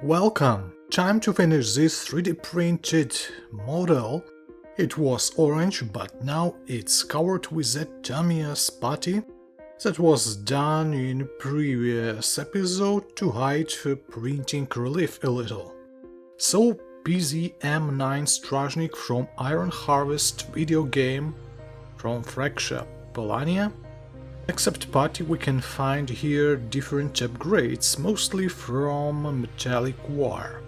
Welcome! Time to finish this 3D printed model. It was orange, but now it's covered with that dummy-ass putty that was done in previous episode to hide printing relief a little. So PZM Staznik from Iron Harvest video game from flagship Polania. Except putty, we can find here different upgrades, mostly from metallic wire.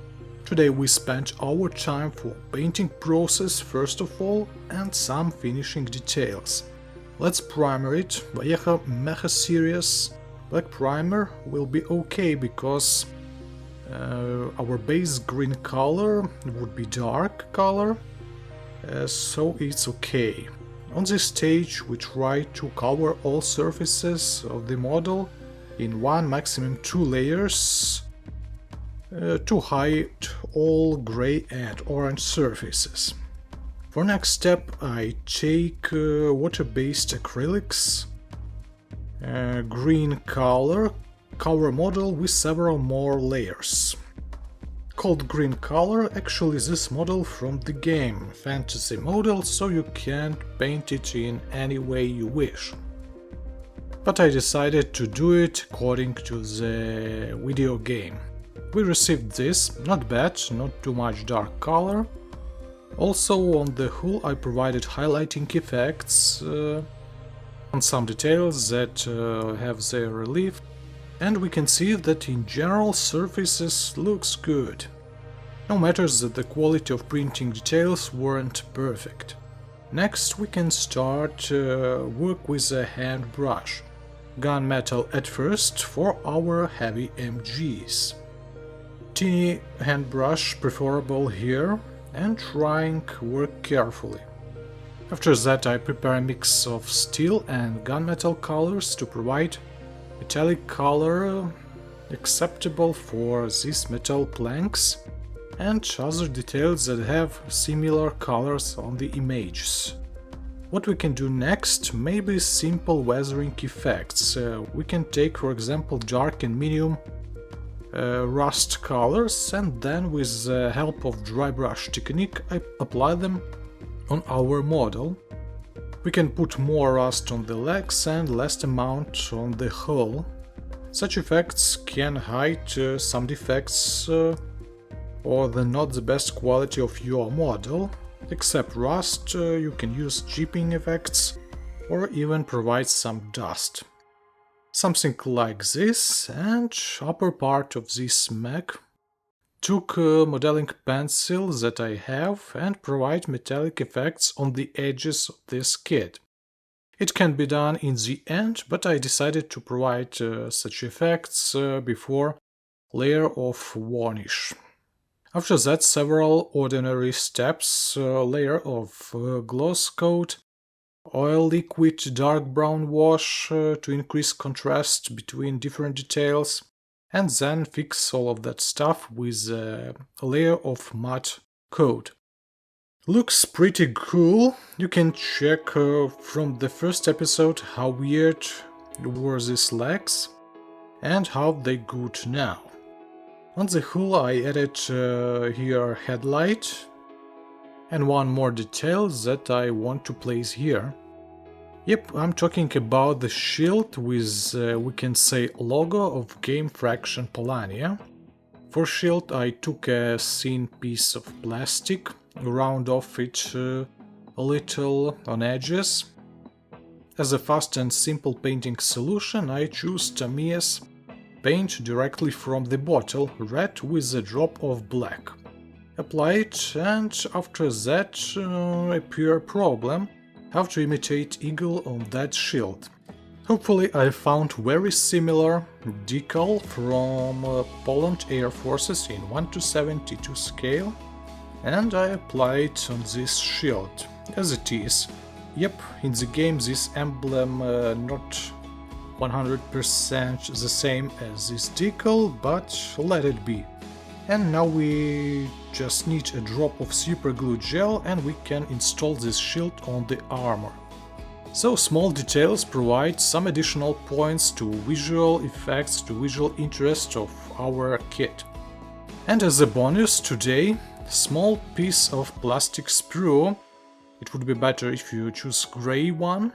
Today we spent our time for painting process first of all and some finishing details. Let's primer it. Vallejo Mecha series black primer will be okay because our base green color would be dark color, so it's okay. On this stage we try to cover all surfaces of the model in one, maximum 2 layers to hide all grey and orange surfaces. For next step I take water-based acrylics, green color, cover model with several more layers. Called green color, actually this model from the game, fantasy model, so you can paint it in any way you wish. But I decided to do it according to the video game. We received this, not bad, not too much dark color. Also on the hull I provided highlighting effects on some details that have their relief. And we can see that in general surfaces looks good. No matter that the quality of printing details weren't perfect. Next we can start work with a hand brush. Gunmetal at first for our heavy MGs. Teeny hand brush preferable here and trying work carefully. After that I prepare a mix of steel and gunmetal colors to provide metallic color acceptable for these metal planks and other details that have similar colors on the images. What we can do next may be simple weathering effects. We can take for example dark and medium rust colors and then with the help of dry brush technique I apply them on our model. We can put more rust on the legs and less amount on the hull. Such effects can hide some defects or the not the best quality of your model. Except rust, you can use chipping effects or even provide some dust. Something like this, and upper part of this mech. Took a modeling pencil that I have and provide metallic effects on the edges of this kit. It can be done in the end, but I decided to provide such effects before layer of varnish. After that several ordinary steps, layer of gloss coat, oil liquid dark brown wash to increase contrast between different details, and then fix all of that stuff with a layer of matte coat. Looks pretty cool. You can check from the first episode how weird were these legs and how they good now. On the hull I added here headlight and one more detail that I want to place here. Yep, I'm talking about the shield with, we can say, logo of Game Fraction Polania. For shield I took a thin piece of plastic, round off it a little on edges. As a fast and simple painting solution I choose Tamiya's paint directly from the bottle, red with a drop of black. Apply it and after that appear problem. How to imitate eagle on that shield. Hopefully I found very similar decal from Poland Air Forces in 1:72 scale and I apply it on this shield as it is. Yep, in the game this emblem not 100% the same as this decal, but let it be. And now we just need a drop of super glue gel and we can install this shield on the armor. So small details provide some additional points to visual effects, to visual interest of our kit. And as a bonus today, small piece of plastic sprue. It would be better if you choose gray one.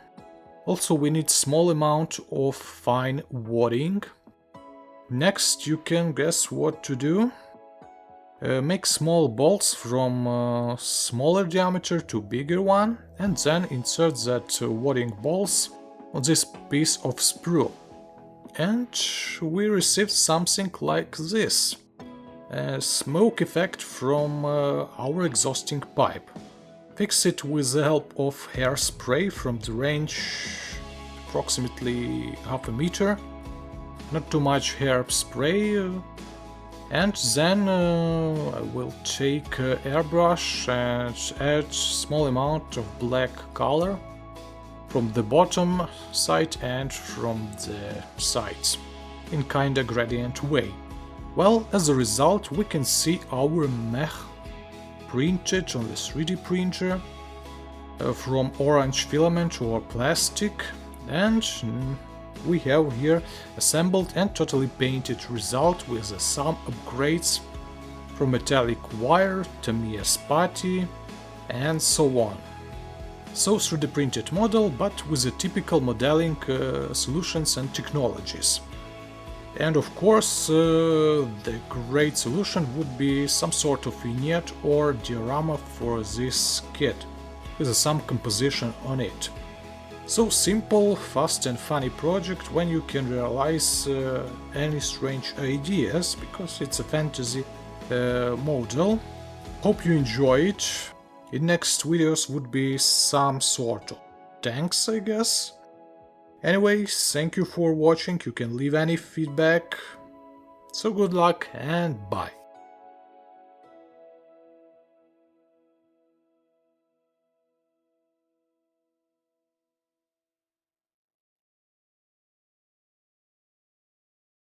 Also we need small amount of fine wadding. Next you can guess what to do. Make small bolts from smaller diameter to bigger one and then insert that wadding bolts on this piece of sprue. And we received something like this. A smoke effect from our exhausting pipe. Fix it with the help of hairspray from the range approximately half a meter. Not too much hairspray. And then I will take airbrush and add small amount of black color from the bottom side and from the sides in kinda gradient way. Well, as a result we can see our mech printed on the 3D printer from orange filament or plastic, and we have here assembled and totally painted result with some upgrades from metallic wire, Tamiya spati and so on. So 3D printed model, but with the typical modeling solutions and technologies. And of course the great solution would be some sort of vignette or diorama for this kit with some composition on it. So simple, fast and funny project when you can realize any strange ideas, because it's a fantasy model. Hope you enjoy it. In next videos would be some sort of tanks, I guess. Anyway, thank you for watching, you can leave any feedback. So good luck and bye.